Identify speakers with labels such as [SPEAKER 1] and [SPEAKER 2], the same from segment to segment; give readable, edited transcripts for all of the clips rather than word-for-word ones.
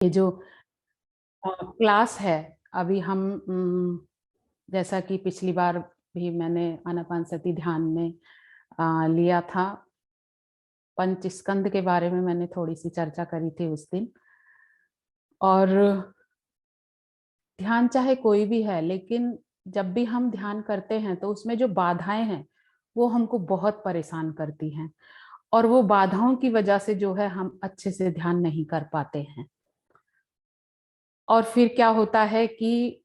[SPEAKER 1] ये जो क्लास है, अभी हम जैसा कि पिछली बार भी मैंने आनापानसति ध्यान में लिया था, पंचस्कंद के बारे में मैंने थोड़ी सी चर्चा करी थी उस दिन। और ध्यान चाहे कोई भी है, लेकिन जब भी हम ध्यान करते हैं तो उसमें जो बाधाएं हैं वो हमको बहुत परेशान करती हैं, और वो बाधाओं की वजह से जो है हम अच्छे से ध्यान नहीं कर पाते हैं। और फिर क्या होता है कि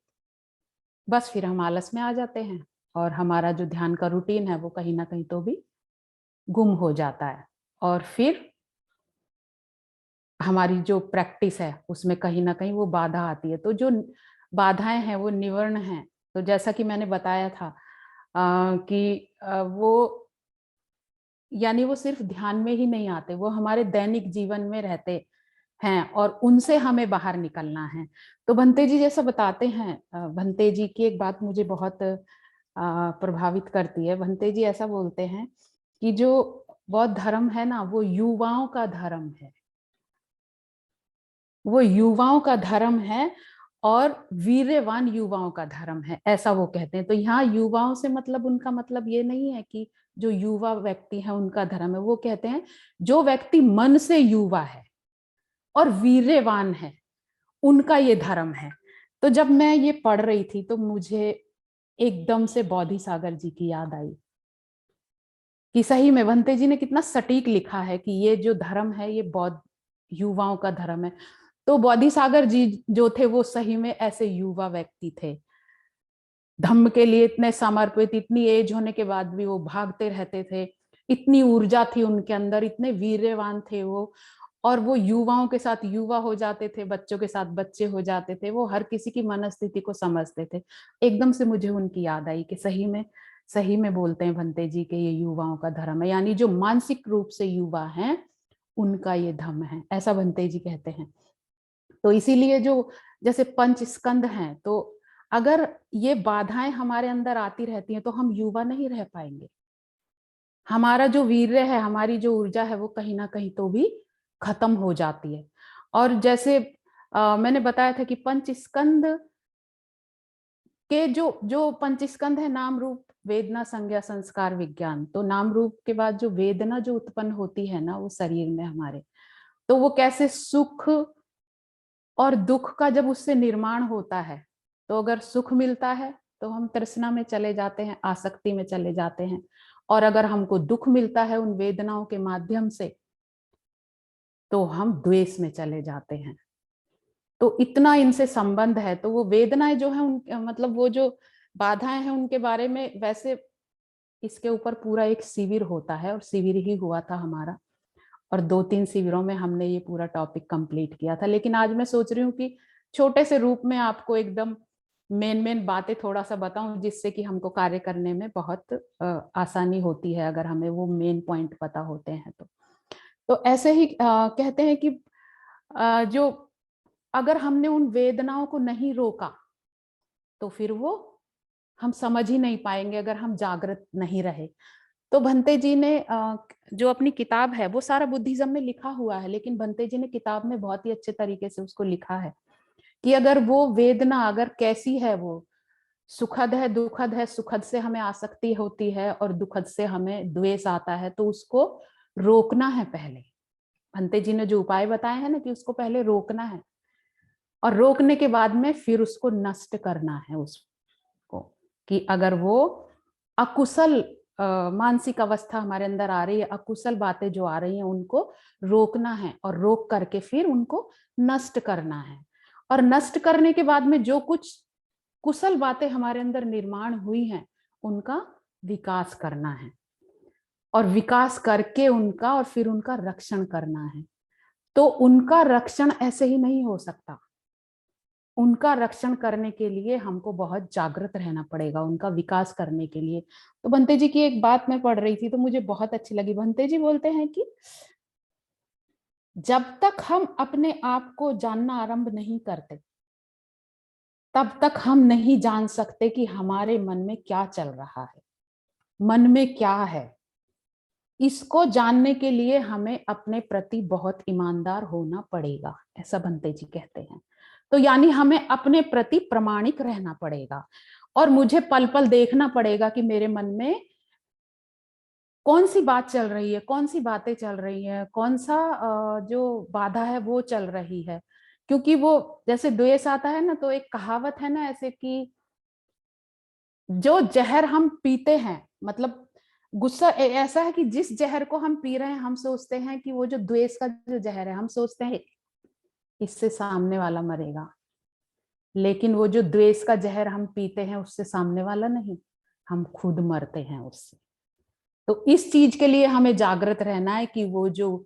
[SPEAKER 1] बस फिर हम आलस में आ जाते हैं और हमारा जो ध्यान का रूटीन है वो कहीं ना कहीं तो भी गुम हो जाता है, और फिर हमारी जो प्रैक्टिस है उसमें कहीं ना कहीं वो बाधा आती है। तो जो बाधाएं हैं वो निवर्ण हैं। तो जैसा कि मैंने बताया था कि वो यानी वो सिर्फ ध्यान में ही नहीं आते, वो हमारे दैनिक जीवन में रहते हैं और उनसे हमें बाहर निकलना है। तो भंते जी जैसा बताते हैं, भंते जी की एक बात मुझे बहुत प्रभावित करती है। भंते जी ऐसा बोलते हैं कि जो बौद्ध धर्म है ना, वो युवाओं का धर्म है, वो युवाओं का धर्म है और वीर्यवान युवाओं का धर्म है, ऐसा वो कहते हैं। तो यहाँ युवाओं से मतलब उनका मतलब ये नहीं है कि जो युवा व्यक्ति है उनका धर्म है, वो कहते हैं जो व्यक्ति मन से युवा है और वीर्यवान है उनका ये धर्म है। तो जब मैं ये पढ़ रही थी तो मुझे एकदम से बोधि सागर जी की याद आई कि सही में भंते जी ने कितना सटीक लिखा है कि ये जो धर्म है ये बौद्ध युवाओं का धर्म है। तो बोधि सागर जी जो थे वो सही में ऐसे युवा व्यक्ति थे, धम्म के लिए इतने समर्पित, इतनी एज होने के बाद भी वो भागते रहते थे, इतनी ऊर्जा थी उनके अंदर, इतने वीर्यवान थे वो। और वो युवाओं के साथ युवा हो जाते थे, बच्चों के साथ बच्चे हो जाते थे, वो हर किसी की मनस्थिति को समझते थे। एकदम से मुझे उनकी याद आई कि सही में बोलते हैं भंते जी के ये युवाओं का धर्म है, यानी जो मानसिक रूप से युवा हैं उनका ये धर्म है, ऐसा भंते जी कहते हैं। तो इसीलिए जो जैसे पंच स्कंद हैं, तो अगर ये बाधाएं हमारे अंदर आती रहती हैं तो हम युवा नहीं रह पाएंगे। हमारा जो वीर्य है, हमारी जो ऊर्जा है वो कहीं ना कहीं तो भी खत्म हो जाती है। और जैसे मैंने बताया था कि पंचस्कंद के जो जो पंचस्कंद है, नाम रूप वेदना संज्ञा संस्कार विज्ञान, तो नाम रूप के बाद जो वेदना जो उत्पन्न होती है ना वो शरीर में हमारे, तो वो कैसे सुख और दुख का जब उससे निर्माण होता है, तो अगर सुख मिलता है तो हम तृष्णा में चले जाते हैं, आसक्ति में चले जाते हैं, और अगर हमको दुख मिलता है उन वेदनाओं के माध्यम से तो हम द्वेष में चले जाते हैं। तो इतना इनसे संबंध है। तो वो वेदनाएं जो है उन मतलब वो जो बाधाएं हैं उनके बारे में, वैसे इसके ऊपर पूरा एक शिविर होता है, और शिविर ही हुआ था हमारा, और 2-3 शिविरों में हमने ये पूरा टॉपिक कंप्लीट किया था। लेकिन आज मैं सोच रही हूँ कि छोटे से रूप में आपको एकदम मेन बातें थोड़ा सा बताऊं, जिससे कि हमको कार्य करने में बहुत आसानी होती है अगर हमें वो मेन पॉइंट पता होते हैं। तो ऐसे ही कहते हैं कि जो अगर हमने उन वेदनाओं को नहीं रोका तो फिर वो हम समझ ही नहीं पाएंगे, अगर हम जागृत नहीं रहे। तो भंते जी ने जो अपनी किताब है वो सारा बुद्धिज्म में लिखा हुआ है, लेकिन भंते जी ने किताब में बहुत ही अच्छे तरीके से उसको लिखा है कि अगर वो वेदना अगर कैसी है, वो सुखद है दुखद है, सुखद से हमें आसक्ति होती है और दुखद से हमें द्वेष आता है, तो उसको रोकना है पहले। भंते जी ने जो उपाय बताए हैं ना कि उसको पहले रोकना है, और रोकने के बाद में फिर उसको नष्ट करना है उसको, कि अगर वो अकुशल मानसिक अवस्था हमारे अंदर आ रही है, अकुशल बातें जो आ रही हैं उनको रोकना है, और रोक करके फिर उनको नष्ट करना है। और नष्ट करने के बाद में जो कुछ कुशल बातें हमारे अंदर निर्माण हुई हैं उनका विकास करना है, और विकास करके उनका और फिर उनका रक्षण करना है। तो उनका रक्षण ऐसे ही नहीं हो सकता, उनका रक्षण करने के लिए हमको बहुत जागृत रहना पड़ेगा, उनका विकास करने के लिए। तो भंते जी की एक बात मैं पढ़ रही थी तो मुझे बहुत अच्छी लगी। भंते जी बोलते हैं कि जब तक हम अपने आप को जानना आरंभ नहीं करते तब तक हम नहीं जान सकते कि हमारे मन में क्या चल रहा है, मन में क्या है। इसको जानने के लिए हमें अपने प्रति बहुत ईमानदार होना पड़ेगा, ऐसा भंते जी कहते हैं। तो यानी हमें अपने प्रति प्रामाणिक रहना पड़ेगा और मुझे पल पल देखना पड़ेगा कि मेरे मन में कौन सी बात चल रही है, कौन सी बातें चल रही है, कौन सा जो बाधा है वो चल रही है। क्योंकि वो जैसे द्वेष आता है ना, तो एक कहावत है ना ऐसे कि जो जहर हम पीते हैं, मतलब गुस्सा ऐसा है कि जिस जहर को हम पी रहे हैं, हम सोचते हैं कि वो जो द्वेष का जो जहर है, हम सोचते हैं इससे सामने वाला मरेगा, लेकिन वो जो द्वेष का जहर हम पीते हैं उससे सामने वाला नहीं, हम खुद मरते हैं उससे। तो इस चीज के लिए हमें जागृत रहना है कि वो जो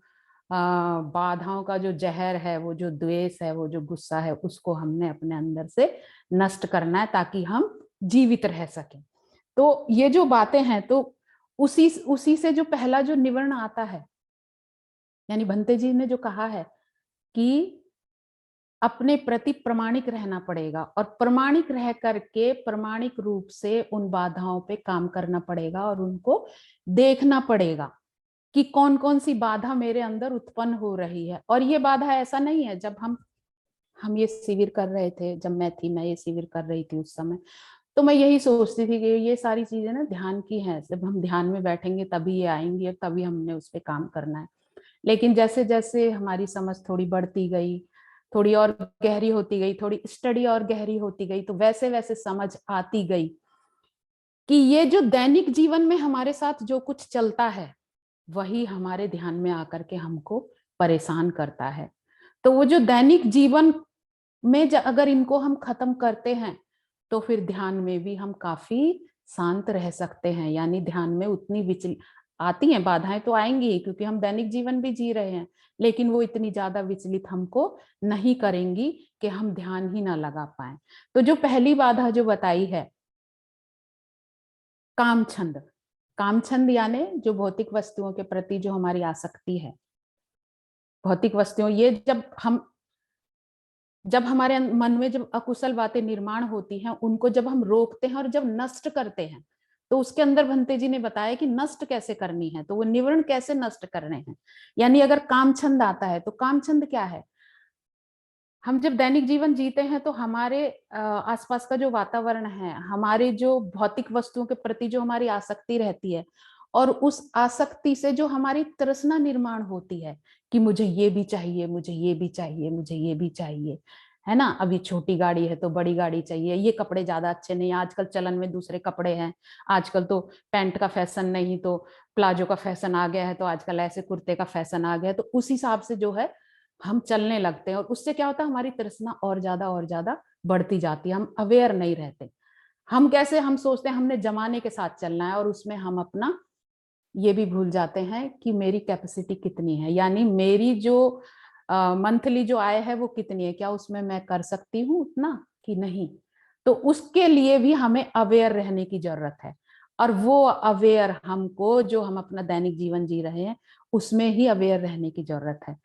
[SPEAKER 1] बाधाओं का जो जहर है, वो जो द्वेष है, वो जो गुस्सा है, उसको हमने अपने अंदर से नष्ट करना है ताकि हम जीवित रह सकें। तो ये जो बातें हैं, तो उसी से जो पहला जो निवर्ण आता है, यानी भंते जी ने जो कहा है कि अपने प्रति प्रामाणिक रहना पड़ेगा और प्रामाणिक रह करके प्रामाणिक रूप से उन बाधाओं पे काम करना पड़ेगा और उनको देखना पड़ेगा कि कौन कौन सी बाधा मेरे अंदर उत्पन्न हो रही है। और ये बाधा ऐसा नहीं है, जब हम ये शिविर कर रहे थे, जब मैं ये शिविर कर रही थी उस समय, तो मैं यही सोचती थी कि ये सारी चीजें ना ध्यान की हैं, जब हम ध्यान में बैठेंगे तभी ये आएंगी और तभी हमने उस पर काम करना है। लेकिन जैसे जैसे हमारी समझ थोड़ी बढ़ती गई, थोड़ी और गहरी होती गई, थोड़ी स्टडी और गहरी होती गई, तो वैसे वैसे समझ आती गई कि ये जो दैनिक जीवन में हमारे साथ जो कुछ चलता है, वही हमारे ध्यान में आकर के हमको परेशान करता है। तो वो जो दैनिक जीवन में अगर इनको हम खत्म करते हैं, तो फिर ध्यान में भी हम काफी शांत रह सकते हैं। यानी ध्यान में उतनी विचल आती हैं, बाधाएं तो आएंगी ही, क्योंकि हम दैनिक जीवन भी जी रहे हैं, लेकिन वो इतनी ज्यादा विचलित हमको नहीं करेंगी कि हम ध्यान ही ना लगा पाए। तो जो पहली बाधा जो बताई है, कामछंद। कामछंद यानी जो भौतिक वस्तुओं के प्रति जो हमारी आसक्ति है, भौतिक वस्तुओं, ये जब हमारे मन में जब अकुशल बातें निर्माण होती हैं, उनको जब हम रोकते हैं और जब नष्ट करते हैं, तो उसके अंदर भंते जी ने बताया कि नष्ट कैसे करनी है, तो वो निवर्ण कैसे नष्ट करने हैं। यानी अगर कामछंद आता है, तो कामछंद क्या है? हम जब दैनिक जीवन जीते हैं, तो हमारे आसपास का जो वातावरण है, हमारे जो भौतिक वस्तुओं के प्रति जो हमारी आसक्ति रहती है, और उस आसक्ति से जो हमारी तृष्णा निर्माण होती है कि मुझे ये भी चाहिए, मुझे ये भी चाहिए, मुझे ये भी चाहिए, है ना। अभी छोटी गाड़ी है तो बड़ी गाड़ी चाहिए, ये कपड़े ज्यादा अच्छे नहीं, आजकल चलन में दूसरे कपड़े हैं, आजकल तो पैंट का फैशन नहीं तो प्लाजो का फैशन आ गया है, तो आजकल ऐसे कुर्ते का फैशन आ गया है, तो उस हिसाब से जो है हम चलने लगते हैं, और उससे क्या होता है, हमारी तृष्णा और ज्यादा बढ़ती जाती है। हम अवेयर नहीं रहते, हम सोचते हैं हमने जमाने के साथ चलना है, और उसमें हम अपना ये भी भूल जाते हैं कि मेरी कैपेसिटी कितनी है, यानी मेरी जो मंथली जो आय है वो कितनी है, क्या उसमें मैं कर सकती हूँ उतना कि नहीं। तो उसके लिए भी हमें अवेयर रहने की जरूरत है, और वो अवेयर हमको, जो हम अपना दैनिक जीवन जी रहे हैं उसमें ही अवेयर रहने की जरूरत है।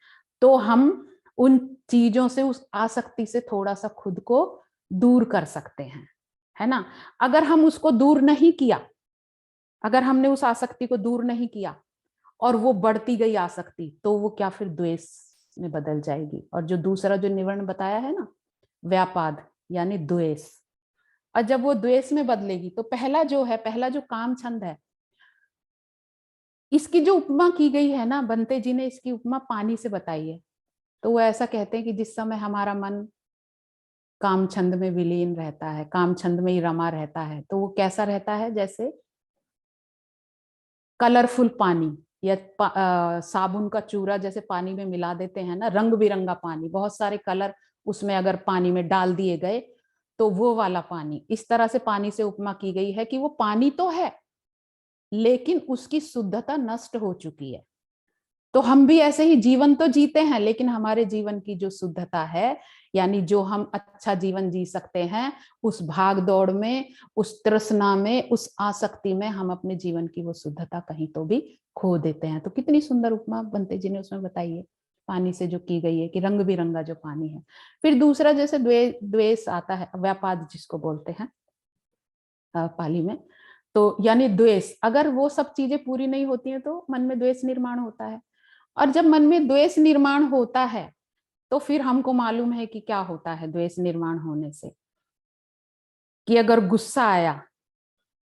[SPEAKER 1] तो हम उन चीजों से, उस आसक्ति से थोड़ा सा खुद को दूर कर सकते हैं, है ना। अगर हम उसको दूर नहीं किया, अगर हमने उस आसक्ति को दूर नहीं किया और वो बढ़ती गई आसक्ति, तो वो क्या फिर द्वेष में बदल जाएगी। और जो दूसरा जो निवर्ण बताया है ना, व्यापाद यानी द्वेष, और जब वो द्वेष में बदलेगी, तो पहला जो काम छंद है, इसकी जो उपमा की गई है ना, बंते जी ने इसकी उपमा पानी से बताई है। तो वो ऐसा कहते हैं कि जिस समय हमारा मन काम छंद में विलीन रहता है, काम छंद में ही रमा रहता है, तो वो कैसा रहता है, जैसे कलरफुल पानी या साबुन का चूरा जैसे पानी में मिला देते हैं ना, रंग बिरंगा पानी, बहुत सारे कलर उसमें अगर पानी में डाल दिए गए, तो वो वाला पानी, इस तरह से पानी से उपमा की गई है कि वो पानी तो है, लेकिन उसकी शुद्धता नष्ट हो चुकी है। तो हम भी ऐसे ही जीवन तो जीते हैं, लेकिन हमारे जीवन की जो शुद्धता है, यानी जो हम अच्छा जीवन जी सकते हैं, उस भाग दौड़ में, उस तृष्णा में, उस आसक्ति में हम अपने जीवन की वो शुद्धता कहीं तो भी खो देते हैं। तो कितनी सुंदर उपमा बंते जी ने उसमें बताई है, पानी से जो की गई है कि रंग बिरंगा जो पानी है। फिर दूसरा जैसे द्वेष आता है, व्यापाद जिसको बोलते हैं पाली में, तो यानी द्वेष, अगर वो सब चीजें पूरी नहीं होती हैं तो मन में द्वेष निर्माण होता है। और जब मन में द्वेष निर्माण होता है तो फिर हमको मालूम है कि क्या होता है द्वेष निर्माण होने से, कि अगर गुस्सा आया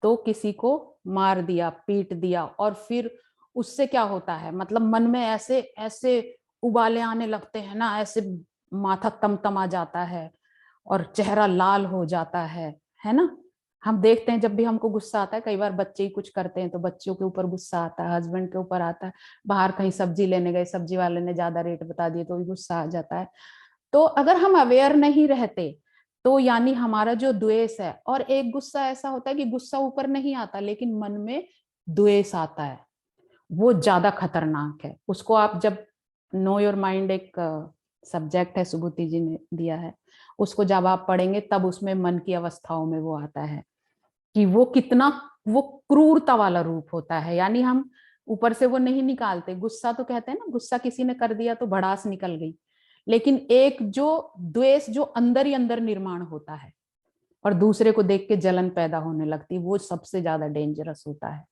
[SPEAKER 1] तो किसी को मार दिया, पीट दिया, और फिर उससे क्या होता है, मतलब मन में ऐसे ऐसे उबाले आने लगते हैं ना, ऐसे माथा तमतमा जाता है और चेहरा लाल हो जाता है ना। हम देखते हैं जब भी हमको गुस्सा आता है, कई बार बच्चे ही कुछ करते हैं तो बच्चों के ऊपर गुस्सा आता है, हस्बैंड के ऊपर आता है, बाहर कहीं सब्जी लेने गए, सब्जी वाले ने ज्यादा रेट बता दिए तो भी गुस्सा आ जाता है। तो अगर हम अवेयर नहीं रहते तो यानी हमारा जो द्वेष है, और एक गुस्सा ऐसा होता है कि गुस्सा ऊपर नहीं आता लेकिन मन में द्वेष आता है, वो ज्यादा खतरनाक है। उसको आप जब नो योर माइंड एक सब्जेक्ट है, सुबुद्धि जी ने दिया है, उसको जब आप पढ़ेंगे तब उसमें मन की अवस्थाओं में वो आता है कि वो कितना, वो क्रूरता वाला रूप होता है। यानी हम ऊपर से वो नहीं निकालते, गुस्सा तो कहते हैं ना, गुस्सा किसी ने कर दिया तो भड़ास निकल गई, लेकिन एक जो द्वेष जो अंदर ही अंदर निर्माण होता है और दूसरे को देख के जलन पैदा होने लगती है, वो सबसे ज्यादा डेंजरस होता है।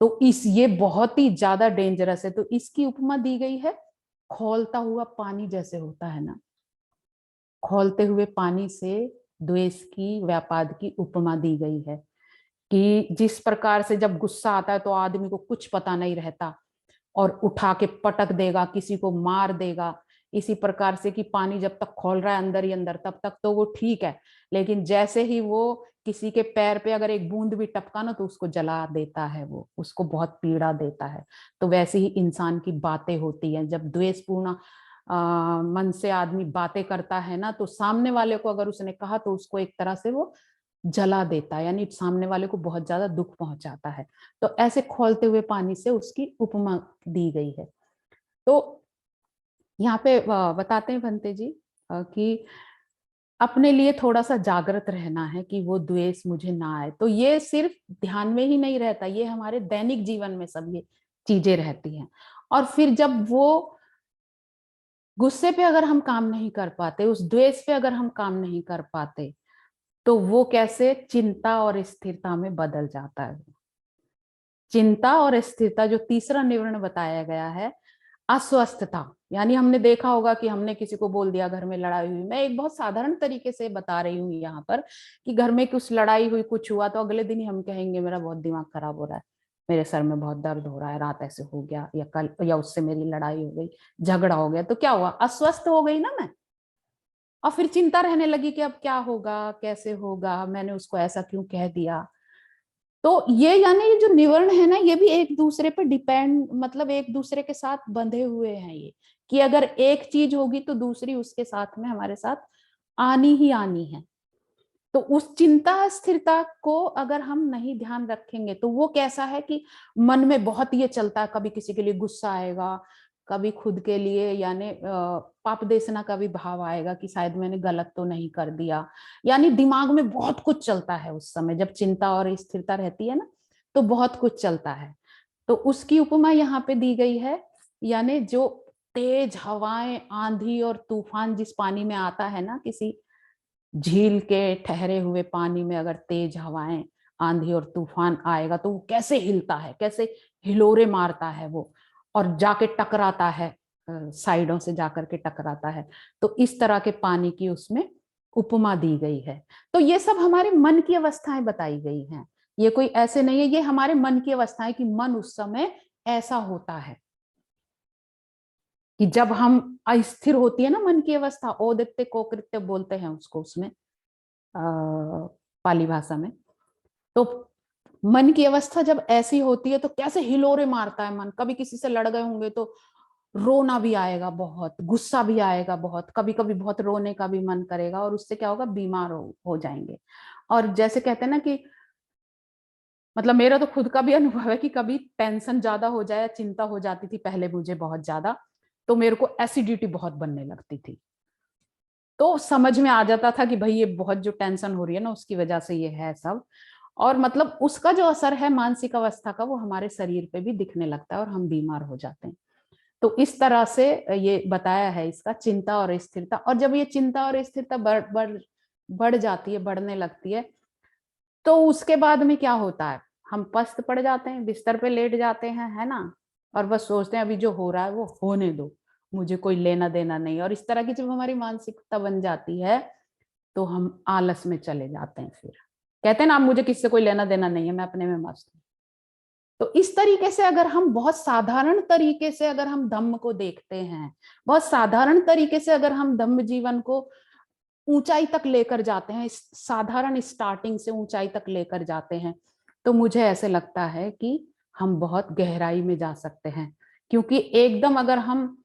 [SPEAKER 1] तो इस ये बहुत ही ज्यादा डेंजरस है। तो इसकी उपमा दी गई है खौलता हुआ पानी जैसे होता है ना, खौलते हुए पानी से द्वेष की, व्यापाद की उपमा दी गई है कि जिस प्रकार से जब गुस्सा आता है तो आदमी को कुछ पता नहीं रहता और उठा के पटक देगा, किसी को मार देगा। इसी प्रकार से कि पानी जब तक खौल रहा है अंदर ही अंदर तब तक तो वो ठीक है, लेकिन जैसे ही वो किसी के पैर पे अगर एक बूंद भी टपका ना तो उसको जला देता है, वो उसको बहुत पीड़ा देता है। तो वैसे ही इंसान की बातें होती हैं, जब द्वेषपूर्ण मन से आदमी बातें करता है ना, तो सामने वाले को अगर उसने कहा तो उसको एक तरह से वो जला देता है, यानी सामने वाले को बहुत ज्यादा दुख पहुंचाता है। तो ऐसे खौलते हुए पानी से उसकी उपमा दी गई है। तो यहाँ पे बताते हैं भंते जी कि अपने लिए थोड़ा सा जागृत रहना है कि वो द्वेष मुझे ना आए। तो ये सिर्फ ध्यान में ही नहीं रहता, ये हमारे दैनिक जीवन में सब ये चीजें रहती हैं। और फिर जब वो गुस्से पे अगर हम काम नहीं कर पाते, उस द्वेष पे अगर हम काम नहीं कर पाते, तो वो कैसे चिंता और स्थिरता में बदल जाता है। चिंता और स्थिरता, जो तीसरा निवर्ण बताया गया है, अस्वस्थता, यानी हमने देखा होगा कि हमने किसी को बोल दिया घर में लड़ाई हुई, मैं एक बहुत साधारण तरीके से बता रही हूँ यहाँ पर, कि घर में कुछ लड़ाई हुई, कुछ हुआ, तो अगले दिन ही हम कहेंगे मेरा बहुत दिमाग खराब हो रहा है, मेरे सर में बहुत दर्द हो रहा है, रात ऐसे हो गया, या कल या उससे मेरी लड़ाई हो गई, झगड़ा हो गया, तो क्या हुआ, अस्वस्थ हो गई ना मैं। और फिर चिंता रहने लगी कि अब क्या होगा, कैसे होगा, मैंने उसको ऐसा क्यों कह दिया। तो ये यानी ये जो निवर्ण है ना, ये भी एक दूसरे पे डिपेंड, मतलब एक दूसरे के साथ बंधे हुए हैं ये, कि अगर एक चीज होगी तो दूसरी उसके साथ में हमारे साथ आनी ही आनी है। तो उस चिंता स्थिरता को अगर हम नहीं ध्यान रखेंगे तो वो कैसा है कि मन में बहुत ये चलता है, कभी किसी के लिए गुस्सा आएगा, कभी खुद के लिए यानी पाप देसना का भी भाव आएगा कि शायद मैंने गलत तो नहीं कर दिया। यानी दिमाग में बहुत कुछ चलता है उस समय, जब चिंता और स्थिरता रहती है ना, तो बहुत कुछ चलता है। तो उसकी उपमा यहाँ पे दी गई है, यानी जो तेज हवाएं, आंधी और तूफान जिस पानी में आता है ना, किसी झील के ठहरे हुए पानी में अगर तेज हवाएं, आंधी और तूफान आएगा तो वो कैसे हिलता है, कैसे हिलोरे मारता है वो, और जाके टकराता है, साइडों से जाकर के टकराता है। तो इस तरह के पानी की उसमें उपमा दी गई है। तो ये सब हमारे मन की अवस्थाएं बताई गई हैं, ये कोई ऐसे नहीं है, ये हमारे मन की अवस्थाएं कि मन उस समय ऐसा होता है कि जब हम अस्थिर होती है ना मन की अवस्था, ओदित्य कोकृत्य बोलते हैं उसको उसमें पाली भाषा में। तो मन की अवस्था जब ऐसी होती है तो कैसे हिलोरे मारता है मन, कभी किसी से लड़ गए होंगे तो रोना भी आएगा, बहुत गुस्सा भी आएगा, बहुत कभी कभी बहुत रोने का भी मन करेगा, और उससे क्या होगा, बीमार हो जाएंगे। और जैसे कहते हैं ना कि मतलब मेरा तो खुद का भी अनुभव है कि कभी टेंशन ज्यादा हो जाए, चिंता हो जाती थी पहले मुझे बहुत ज्यादा, तो मेरे को एसिडिटी बहुत बनने लगती थी। तो समझ में आ जाता था कि भाई ये बहुत जो टेंशन हो रही है ना उसकी वजह से ये है सब। और मतलब उसका जो असर है मानसिक अवस्था का वो हमारे शरीर पे भी दिखने लगता है और हम बीमार हो जाते हैं। तो इस तरह से ये बताया है इसका, चिंता और स्थिरता। और जब ये चिंता और स्थिरता बढ़ जाती है, बढ़ने लगती है, तो उसके बाद में क्या होता है, हम पस्त पड़ जाते हैं, बिस्तर पे लेट जाते हैं, है ना, और बस सोचते हैं अभी जो हो रहा है वो होने दो, मुझे कोई लेना देना नहीं। और इस तरह की जब हमारी मानसिकता बन जाती है तो हम आलस में चले जाते हैं। फिर कहते हैं ना, अब मुझे किससे कोई लेना देना नहीं है, मैं अपने में मस्त हूँ। तो इस तरीके से अगर हम बहुत साधारण तरीके से अगर हम धम्म को देखते हैं, बहुत साधारण तरीके से अगर हम धम्म जीवन को ऊंचाई तक लेकर जाते हैं, इस साधारण स्टार्टिंग से ऊंचाई तक लेकर जाते हैं, तो मुझे ऐसे लगता है कि हम बहुत गहराई में जा सकते हैं। क्योंकि एकदम अगर हम,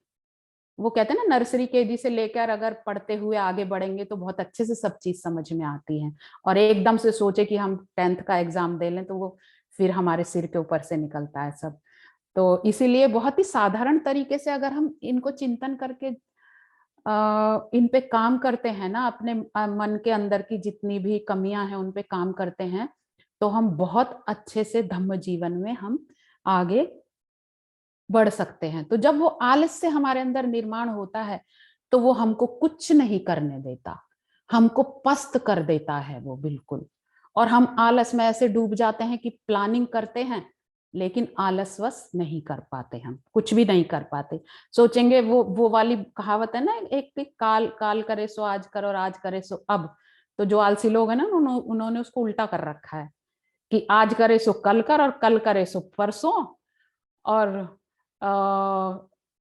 [SPEAKER 1] वो कहते हैं ना, नर्सरी केजी से लेकर अगर पढ़ते हुए आगे बढ़ेंगे तो बहुत अच्छे से सब चीज समझ में आती है। और एकदम से सोचे कि हम 10th का एग्जाम दे लें तो वो फिर हमारे सिर के ऊपर से निकलता है सब। तो इसीलिए बहुत ही साधारण तरीके से अगर हम इनको चिंतन करके इन पे काम करते हैं ना, अपने मन के अंदर की जितनी भी कमियां हैं उन पे काम करते हैं, तो हम बहुत अच्छे से धम्म जीवन में हम आगे बढ़ सकते हैं। तो जब वो आलस्य हमारे अंदर निर्माण होता है तो वो हमको कुछ नहीं करने देता, हमको पस्त कर देता है वो बिल्कुल। और हम आलस में ऐसे डूब जाते हैं कि प्लानिंग करते हैं लेकिन आलसवश नहीं कर पाते, हम कुछ भी नहीं कर पाते। सोचेंगे, वो वाली कहावत है ना, एक कि काल काल करे सो आज कर और आज करे सो अब। तो जो आलसी लोग हैं ना, उन्होंने उसको उल्टा कर रखा है कि आज करे सो कल कर और कल करे सो परसों। और अ,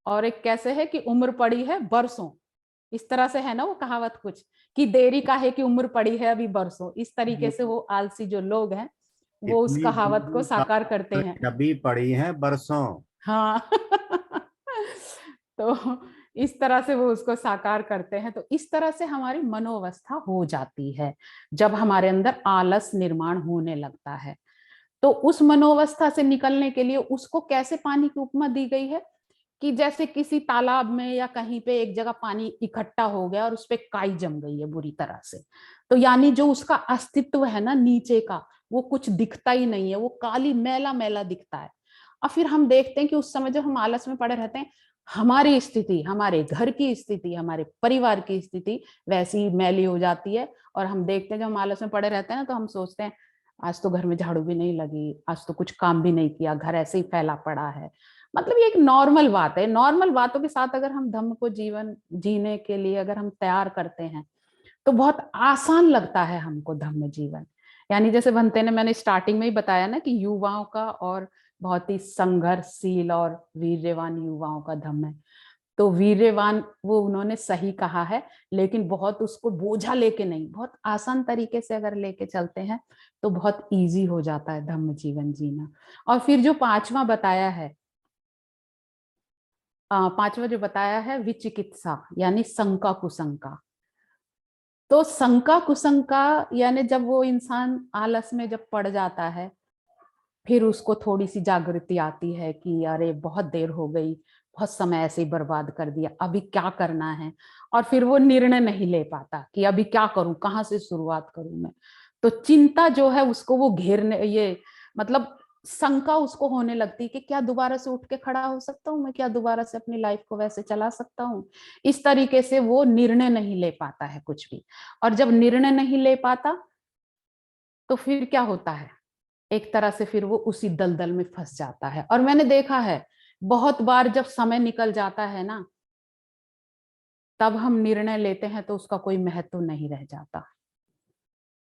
[SPEAKER 1] और एक कैसे है कि उम्र पड़ी है बरसों, इस तरह से है ना वो कहावत कुछ, कि देरी का है कि उम्र पड़ी है अभी बरसों। इस तरीके से वो आलसी जो लोग हैं वो उस
[SPEAKER 2] इतनी
[SPEAKER 1] कहावत को
[SPEAKER 2] दूर
[SPEAKER 1] साकार करते हैं।
[SPEAKER 2] अभी पड़ी है बरसों।
[SPEAKER 1] हाँ। तो इस तरह से वो उसको साकार करते हैं। तो इस तरह से हमारी मनोवस्था हो जाती है जब हमारे अंदर आलस निर्माण होने लगता है। तो उस मनोवस्था से निकलने के लिए उसको कैसे पानी की उपमा दी गई है कि जैसे किसी तालाब में या कहीं पे एक जगह पानी इकट्ठा हो गया और उस पे काई जम गई है बुरी तरह से, तो यानी जो उसका अस्तित्व है ना नीचे का, वो कुछ दिखता ही नहीं है, वो काली मैला मैला दिखता है। और फिर हम देखते हैं कि उस समय जब हम आलस में पड़े रहते हैं, हमारी स्थिति, हमारे घर की स्थिति, हमारे परिवार की स्थिति वैसी ही मैली हो जाती है। और हम देखते हैं जब हम आलस में पड़े रहते हैं ना, तो हम सोचते हैं आज तो घर में झाड़ू भी नहीं लगी, आज तो कुछ काम भी नहीं किया, घर ऐसे ही फैला पड़ा है। मतलब ये एक नॉर्मल बात है। नॉर्मल बातों के साथ अगर हम धम्म को जीवन जीने के लिए अगर हम तैयार करते हैं तो बहुत आसान लगता है हमको धम्म जीवन। यानी जैसे बनते ने मैंने स्टार्टिंग में ही बताया ना कि युवाओं का और बहुत ही संघर्षशील और वीर्यवान युवाओं का धम्म है। तो वीर्यवान वो उन्होंने सही कहा है, लेकिन बहुत उसको बोझा लेके नहीं, बहुत आसान तरीके से अगर लेके चलते हैं तो बहुत इजी हो जाता है धम्म जीवन जीना। और फिर जो पांचवा बताया है, पांचवा जो बताया है विचिकित्सा, यानी शंका कुशंका। तो शंका कुशंका यानी जब वो इंसान आलस में जब पड़ जाता है, फिर उसको थोड़ी सी जागृति आती है कि अरे बहुत देर हो गई, बहुत समय ऐसे ही बर्बाद कर दिया, अभी क्या करना है। और फिर वो निर्णय नहीं ले पाता कि अभी क्या करूं, कहाँ से शुरुआत करूं मैं। तो चिंता जो है उसको वो घेरने, ये मतलब शंका उसको होने लगती है कि क्या दोबारा से उठ के खड़ा हो सकता हूँ मैं, क्या दोबारा से अपनी लाइफ को वैसे चला सकता हूँ। इस तरीके से वो निर्णय नहीं ले पाता है कुछ भी। और जब निर्णय नहीं ले पाता तो फिर क्या होता है, एक तरह से फिर वो उसी दलदल में फंस जाता है। और मैंने देखा है बहुत बार जब समय निकल जाता है ना, तब हम निर्णय लेते हैं तो उसका कोई महत्व नहीं रह जाता।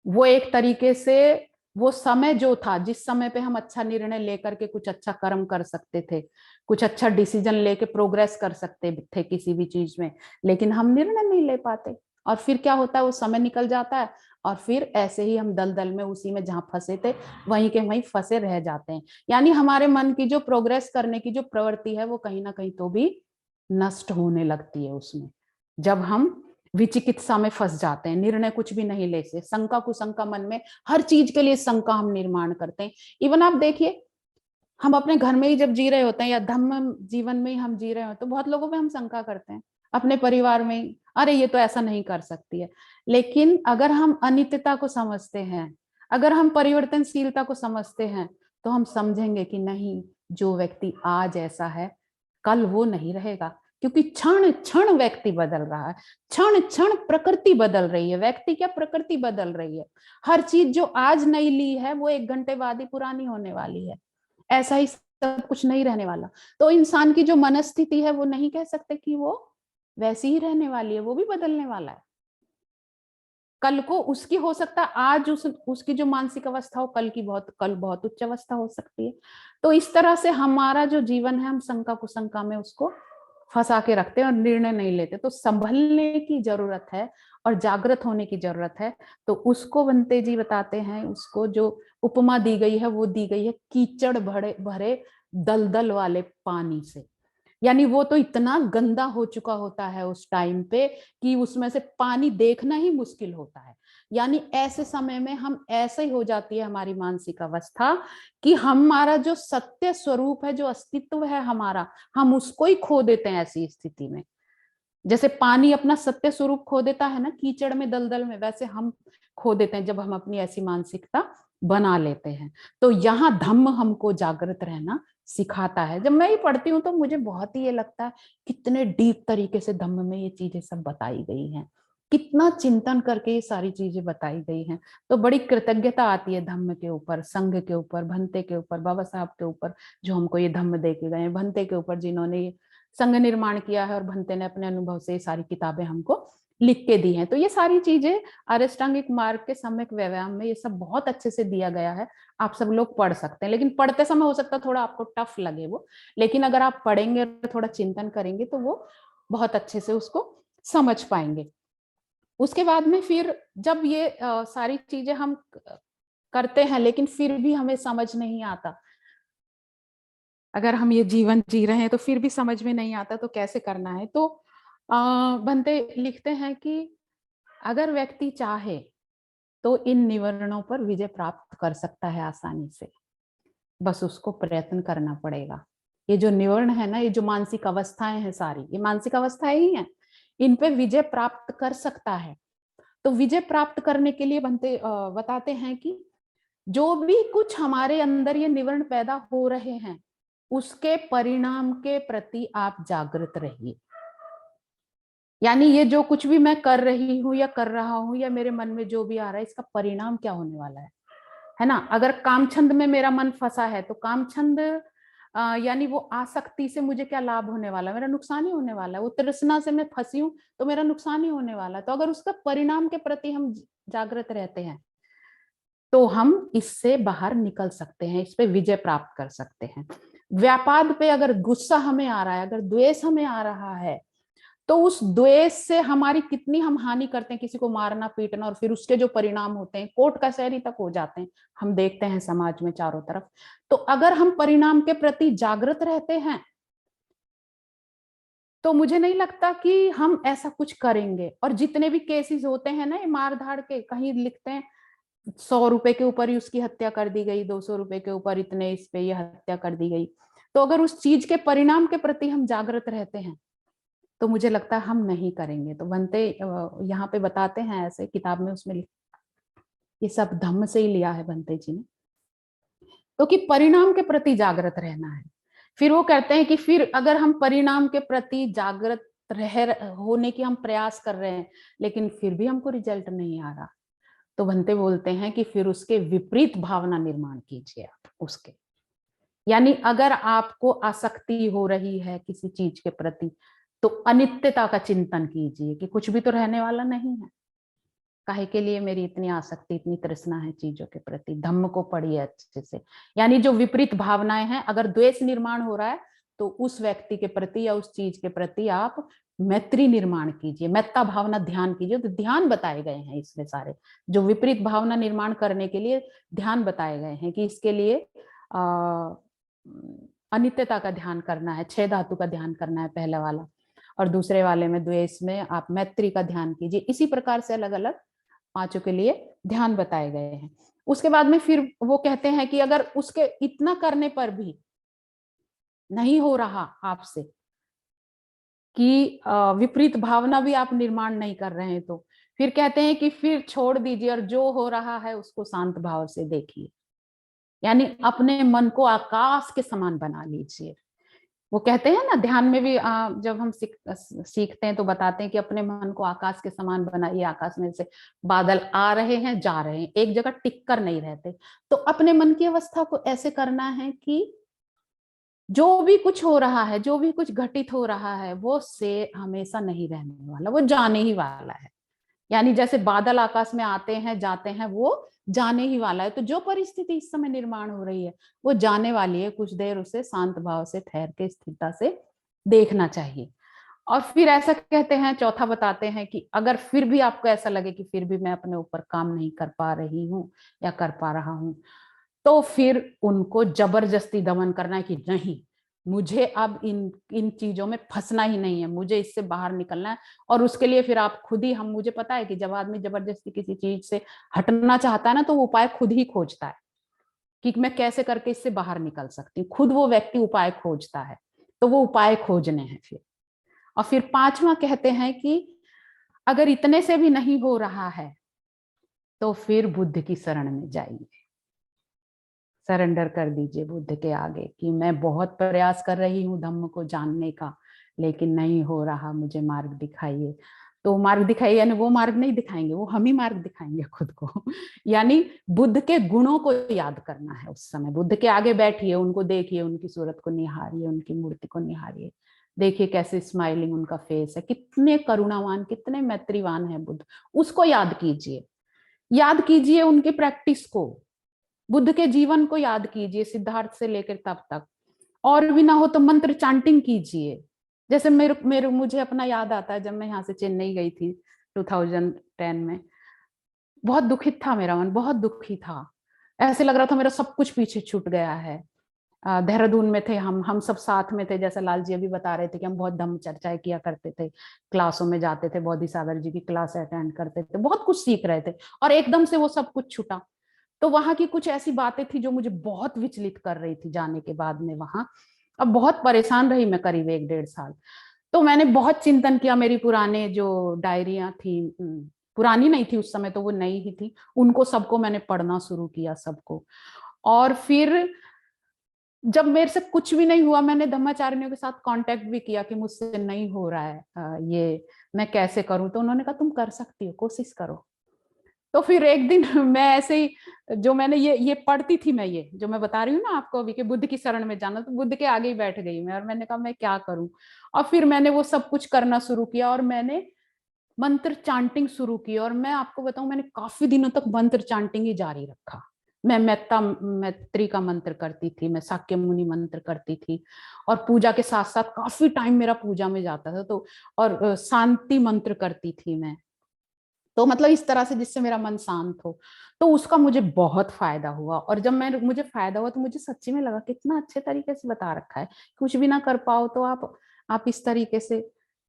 [SPEAKER 1] वो एक तरीके से वो समय जो था, जिस समय पे हम अच्छा निर्णय लेकर के कुछ अच्छा कर्म कर सकते थे, कुछ अच्छा डिसीजन लेके प्रोग्रेस कर सकते थे किसी भी चीज में, लेकिन हम निर्णय नहीं ले पाते। और फिर क्या होता है, वो समय निकल जाता है और फिर ऐसे ही हम दलदल में उसी में जहां फंसे थे वहीं के वहीं फंसे रह जाते हैं। यानी हमारे मन की जो प्रोग्रेस करने की जो प्रवृत्ति है वो कहीं ना कहीं तो भी नष्ट होने लगती है उसमें, जब हम विचिकित्सा में फंस जाते हैं, निर्णय कुछ भी नहीं लेते, शंका कुशंका मन में, हर चीज के लिए शंका हम निर्माण करते हैं। इवन आप देखिए, हम अपने घर में ही जब जी रहे होते हैं या धम्म जीवन में ही हम जी रहे होते हैं तो बहुत लोगों पे हम शंका करते हैं, अपने परिवार में ही, अरे ये तो ऐसा नहीं कर सकती है। लेकिन अगर हम अनित्यता को समझते हैं, अगर हम परिवर्तनशीलता को समझते हैं, तो हम समझेंगे कि नहीं, जो व्यक्ति आज ऐसा है कल वो नहीं रहेगा, क्योंकि क्षण क्षण व्यक्ति बदल रहा है, क्षण क्षण प्रकृति बदल रही है, व्यक्ति क्या प्रकृति बदल रही है। हर चीज जो आज नई ली है वो 1 घंटे बाद ही पुरानी होने वाली है, ऐसा ही सब कुछ नहीं रहने वाला। तो इंसान की जो मनस्थिति है वो नहीं कह सकते कि वो वैसी ही रहने वाली है, वो भी बदलने वाला है। कल को उसकी हो सकता है, आज उसकी जो मानसिक अवस्था हो कल बहुत उच्च अवस्था हो सकती है। तो इस तरह से हमारा जो जीवन है हम शंका कुशंका में उसको फंसा के रखते हैं और निर्णय नहीं लेते। तो संभलने की जरूरत है और जागृत होने की जरूरत है। तो उसको बनते जी बताते हैं, उसको जो उपमा दी गई है वो दी गई है कीचड़ भरे भरे दलदल वाले पानी से। यानी वो तो इतना गंदा हो चुका होता है उस टाइम पे कि उसमें से पानी देखना ही मुश्किल होता है। यानी ऐसे समय में हम ऐसे ही हो जाती है हमारी मानसिक अवस्था कि हमारा जो सत्य स्वरूप है, जो अस्तित्व है हमारा, हम उसको ही खो देते हैं ऐसी स्थिति में। जैसे पानी अपना सत्य स्वरूप खो देता है ना कीचड़ में दलदल में, वैसे हम खो देते हैं जब हम अपनी ऐसी मानसिकता बना लेते हैं। तो यहाँ धम्म हमको जागृत रहना सिखाता है। जब मैं ये पढ़ती हूँ तो मुझे बहुत ही ये लगता है कितने डीप तरीके से धम्म में ये चीजें सब बताई गई हैं, कितना चिंतन करके ये सारी चीजें बताई गई हैं। तो बड़ी कृतज्ञता आती है धम्म के ऊपर, संघ के ऊपर, भंते के ऊपर, बाबा साहब के ऊपर जो हमको ये धम्म दे के गए, भंते के ऊपर जिन्होंने संघ निर्माण किया है और भंते ने अपने अनुभव से ये सारी किताबें हमको लिख के दी हैं। तो ये सारी चीजें अष्टांगिक मार्ग के सम्यक व्यायाम में ये सब बहुत अच्छे से दिया गया है। आप सब लोग पढ़ सकते हैं, लेकिन पढ़ते समय हो सकता है थोड़ा आपको टफ लगे वो, लेकिन अगर आप पढ़ेंगे और थोड़ा चिंतन करेंगे तो वो बहुत अच्छे से उसको समझ पाएंगे। उसके बाद में फिर जब ये सारी चीजें हम करते हैं लेकिन फिर भी हमें समझ नहीं आता, अगर हम ये जीवन जी रहे हैं तो फिर भी समझ में नहीं आता तो कैसे करना है। तो भंते लिखते हैं कि अगर व्यक्ति चाहे तो इन निवरणों पर विजय प्राप्त कर सकता है आसानी से, बस उसको प्रयत्न करना पड़ेगा। ये जो निवर्ण है ना, ये जो मानसिक अवस्थाएं हैं सारी, ये मानसिक अवस्थाएं ही हैं, इन पे विजय प्राप्त कर सकता है। तो विजय प्राप्त करने के लिए भंते बताते हैं कि जो भी कुछ हमारे अंदर ये निवर्ण पैदा हो रहे हैं उसके परिणाम के प्रति आप जागृत रहिए। यानी ये जो कुछ भी मैं कर रही हूँ या कर रहा हूँ या मेरे मन में जो भी आ रहा है इसका परिणाम क्या होने वाला है ना। अगर कामछंद में मेरा मन फंसा है तो कामछंद यानी वो आसक्ति से मुझे क्या लाभ होने वाला है, मेरा नुकसान ही होने वाला है। वो तृष्णा से मैं फंसी हूँ तो मेरा नुकसान ही होने वाला है। तो अगर उसका परिणाम के प्रति हम जागृत रहते हैं तो हम इससे बाहर निकल सकते हैं, इस पे विजय प्राप्त कर सकते हैं। व्यापाद पे अगर गुस्सा हमें आ रहा है, अगर द्वेष हमें आ रहा है, तो उस द्वेष से हमारी कितनी हम हानि करते हैं, किसी को मारना पीटना, और फिर उसके जो परिणाम होते हैं कोर्ट कचहरी तक हो जाते हैं, हम देखते हैं समाज में चारों तरफ। तो अगर हम परिणाम के प्रति जागृत रहते हैं तो मुझे नहीं लगता कि हम ऐसा कुछ करेंगे। और जितने भी केसेस होते हैं ना ये मार धाड़ के, कहीं लिखते हैं 100 रुपए के ऊपर ही उसकी हत्या कर दी गई, 200 रुपए के ऊपर इतने इस पे ये हत्या कर दी गई। तो अगर उस चीज के परिणाम के प्रति हम जागृत रहते हैं तो मुझे लगता है हम नहीं करेंगे। तो बनते यहाँ पे बताते हैं ऐसे किताब में, उसमें ये सब धम्म से ही लिया है बनते जी ने, तो कि परिणाम के प्रति जागृत रहना है। फिर वो कहते हैं कि फिर अगर हम परिणाम के प्रति जागृत होने की हम प्रयास कर रहे हैं लेकिन फिर भी हमको रिजल्ट नहीं आ रहा, तो बनते बोलते हैं कि फिर उसके विपरीत भावना निर्माण कीजिए आप उसके। यानी अगर आपको आसक्ति हो रही है किसी चीज के प्रति तो अनित्यता का चिंतन कीजिए कि कुछ भी तो रहने वाला नहीं है, काहे के लिए मेरी इतनी आसक्ति, इतनी तृष्णा है चीजों के प्रति। धम्म को पढ़िए अच्छे से। यानी जो विपरीत भावनाएं हैं, अगर द्वेष निर्माण हो रहा है तो उस व्यक्ति के प्रति या उस चीज के प्रति आप मैत्री निर्माण कीजिए, मैत्ता भावना ध्यान कीजिए। तो ध्यान बताए गए हैं इसमें सारे, जो विपरीत भावना निर्माण करने के लिए ध्यान बताए गए हैं कि इसके लिए अनित्यता का ध्यान करना है, 6 धातु का ध्यान करना है पहले वाला, और दूसरे वाले में द्वेष में आप मैत्री का ध्यान कीजिए। इसी प्रकार से अलग अलग पांचों के लिए ध्यान बताए गए हैं। उसके बाद में फिर वो कहते हैं कि अगर उसके इतना करने पर भी नहीं हो रहा आपसे कि विपरीत भावना भी आप निर्माण नहीं कर रहे हैं, तो फिर कहते हैं कि फिर छोड़ दीजिए और जो हो रहा है उसको शांत भाव से देखिए। यानी अपने मन को आकाश के समान बना लीजिए। वो कहते हैं ना ध्यान में भी जब हम सीखते हैं तो बताते हैं कि अपने मन को आकाश के समान बनाइए, आकाश में से बादल आ रहे हैं जा रहे हैं, एक जगह टिक कर नहीं रहते। तो अपने मन की अवस्था को ऐसे करना है कि जो भी कुछ हो रहा है, जो भी कुछ घटित हो रहा है, वो से हमेशा नहीं रहने वाला, वो जाने ही वाला है। यानी जैसे बादल आकाश में आते हैं जाते हैं, वो जाने ही वाला है। तो जो परिस्थिति इस समय निर्माण हो रही है वो जाने वाली है, कुछ देर उसे शांत भाव से ठहर के स्थिरता से देखना चाहिए। और फिर ऐसा कहते हैं, चौथा बताते हैं कि अगर फिर भी आपको ऐसा लगे कि फिर भी मैं अपने ऊपर काम नहीं कर पा रही हूँ या कर पा रहा हूँ, तो फिर उनको जबरदस्ती दमन करना है कि नहीं, मुझे अब इन इन चीजों में फंसना ही नहीं है, मुझे इससे बाहर निकलना है। और उसके लिए फिर आप खुद ही, हम मुझे पता है कि जब आदमी जबरदस्ती किसी चीज से हटना चाहता है ना, तो वो उपाय खुद ही खोजता है कि मैं कैसे करके इससे बाहर निकल सकती हूँ। खुद वो व्यक्ति उपाय खोजता है, तो वो उपाय खोजने हैं फिर। और फिर पांचवा कहते हैं कि अगर इतने से भी नहीं हो रहा है तो फिर बुद्ध की शरण में जाइए, सरेंडर कर दीजिए बुद्ध के आगे कि मैं बहुत प्रयास कर रही हूँ धम्म को जानने का, लेकिन नहीं हो रहा, मुझे मार्ग दिखाइए। तो मार्ग दिखाइए यानी वो मार्ग नहीं दिखाएंगे, वो हम ही मार्ग दिखाएंगे खुद को। यानी बुद्ध के गुणों को याद करना है। उस समय बुद्ध के आगे बैठिए, उनको देखिए, उनकी सूरत को निहारिए, उनकी मूर्ति को निहारिए, देखिए कैसे स्माइलिंग उनका फेस है, कितने करुणावान, कितने मैत्रीवान है बुद्ध। उसको याद कीजिए, याद कीजिए उनकी प्रैक्टिस को, बुद्ध के जीवन को याद कीजिए, सिद्धार्थ से लेकर तब तक। और भी ना हो तो मंत्र चांटिंग कीजिए। जैसे मेरे मेरे मुझे अपना याद आता है, जब मैं यहाँ से चेन्नई गई थी 2010 में, बहुत दुखित था मेरा मन, बहुत दुखी था। ऐसे लग रहा था मेरा सब कुछ पीछे छूट गया है। देहरादून में थे हम सब साथ में थे, जैसा लाल जी अभी बता रहे थे कि हम बहुत धम्म चर्चाएं किया करते थे, क्लासों में जाते थे, बोधिसागर जी की क्लास अटेंड करते थे, बहुत कुछ सीख रहे थे। और एकदम से वो सब कुछ छूटा। तो वहां की कुछ ऐसी बातें थी जो मुझे बहुत विचलित कर रही थी जाने के बाद में वहां। अब बहुत परेशान रही मैं करीब 1-1.5 साल। तो मैंने बहुत चिंतन किया, मेरी पुराने जो डायरियां थी, पुरानी नहीं थी उस समय, तो वो नई ही थी, उनको सबको मैंने पढ़ना शुरू किया सबको। और फिर जब मेरे से कुछ भी नहीं हुआ, मैंने धम्माचार्यों के साथ कांटेक्ट भी किया कि मुझसे नहीं हो रहा है ये, मैं कैसे करूं। तो उन्होंने कहा तुम कर सकती हो, कोशिश करो। तो फिर एक दिन मैं ऐसे ही, जो मैंने ये पढ़ती थी, मैं ये जो मैं बता रही हूँ ना आपको अभी कि बुद्ध की शरण में जाना, तो बुद्ध के आगे ही बैठ गई मैं, और मैंने कहा मैं क्या करूं। और फिर मैंने वो सब कुछ करना शुरू किया, और मैंने मंत्र चांटिंग शुरू की। और मैं आपको बताऊं, मैंने काफी दिनों तक मंत्र चांटिंग ही जारी रखा। मैं मैत्ता मैत्री का मंत्र करती थी, मैं शाक्य मुनि मंत्र करती थी, और पूजा के साथ साथ काफी टाइम मेरा पूजा में जाता था। तो और शांति मंत्र करती थी मैं, तो मतलब इस तरह से जिससे मेरा मन शांत हो। तो उसका मुझे बहुत फायदा हुआ। और जब मैं मुझे फायदा हुआ तो मुझे सच्ची में लगा कितना अच्छे तरीके से बता रखा है, कुछ भी ना कर पाओ तो आप इस तरीके से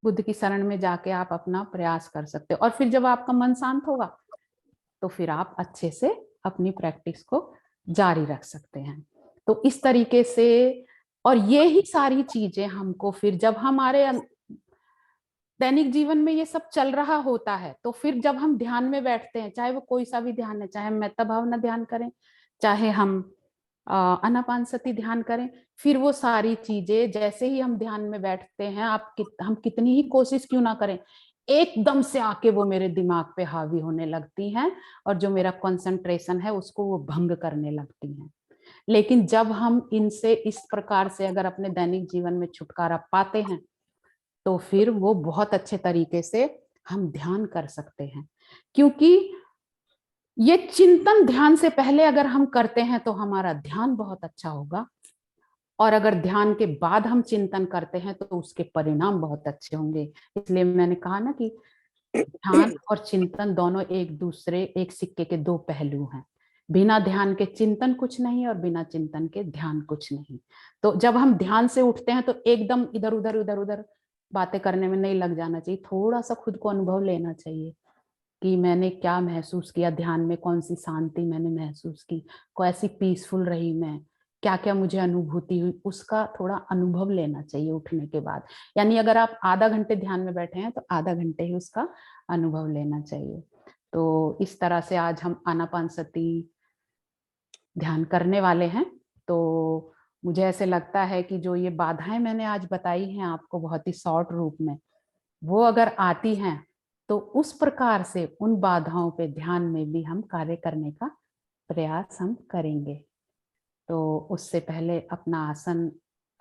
[SPEAKER 1] बुद्ध की शरण में जाके आप अपना प्रयास कर सकते हो। और फिर जब आपका मन शांत होगा तो फिर आप अच्छे से अपनी प्रैक्टिस को जारी रख सकते हैं। तो इस तरीके से, और ये ही सारी चीजें हमको फिर जब हमारे दैनिक जीवन में ये सब चल रहा होता है, तो फिर जब हम ध्यान में बैठते हैं, चाहे वो कोई सा भी ध्यान है, चाहे हम मेत्ता भावना ध्यान करें, चाहे हम आनापानसति ध्यान करें, फिर वो सारी चीजें जैसे ही हम ध्यान में बैठते हैं, हम कितनी ही कोशिश क्यों ना करें, एकदम से आके वो मेरे दिमाग पे हावी होने लगती हैं, और जो मेरा कंसंट्रेशन है उसको वो भंग करने लगती हैं। लेकिन जब हम इनसे इस प्रकार से अगर अपने दैनिक जीवन में छुटकारा पाते हैं, तो फिर वो बहुत अच्छे तरीके से हम ध्यान कर सकते हैं। क्योंकि ये चिंतन ध्यान से पहले अगर हम करते हैं तो हमारा ध्यान बहुत अच्छा होगा, और अगर ध्यान के बाद हम चिंतन करते हैं तो उसके परिणाम बहुत अच्छे होंगे। इसलिए मैंने कहा ना कि ध्यान और चिंतन दोनों एक सिक्के के दो पहलू हैं। बिना ध्यान के चिंतन कुछ नहीं, और बिना चिंतन के ध्यान कुछ नहीं। तो जब हम ध्यान से उठते हैं तो एकदम इधर उधर बातें करने में नहीं लग जाना चाहिए, थोड़ा सा खुद को अनुभव लेना चाहिए कि मैंने क्या महसूस किया ध्यान में, कौन सी शांति मैंने महसूस की, कैसी पीसफुल रही मैं, क्या क्या मुझे अनुभूति हुई, उसका थोड़ा अनुभव लेना चाहिए उठने के बाद। यानी अगर आप आधा घंटे ध्यान में बैठे हैं तो आधा घंटे ही उसका अनुभव लेना चाहिए। तो इस तरह से आज हम आनापानसति ध्यान करने वाले हैं। तो मुझे ऐसे लगता है कि जो ये बाधाएं मैंने आज बताई हैं आपको बहुत ही शॉर्ट रूप में, वो अगर आती हैं तो उस प्रकार से उन बाधाओं पे ध्यान में भी हम कार्य करने का प्रयास हम करेंगे। तो उससे पहले अपना आसन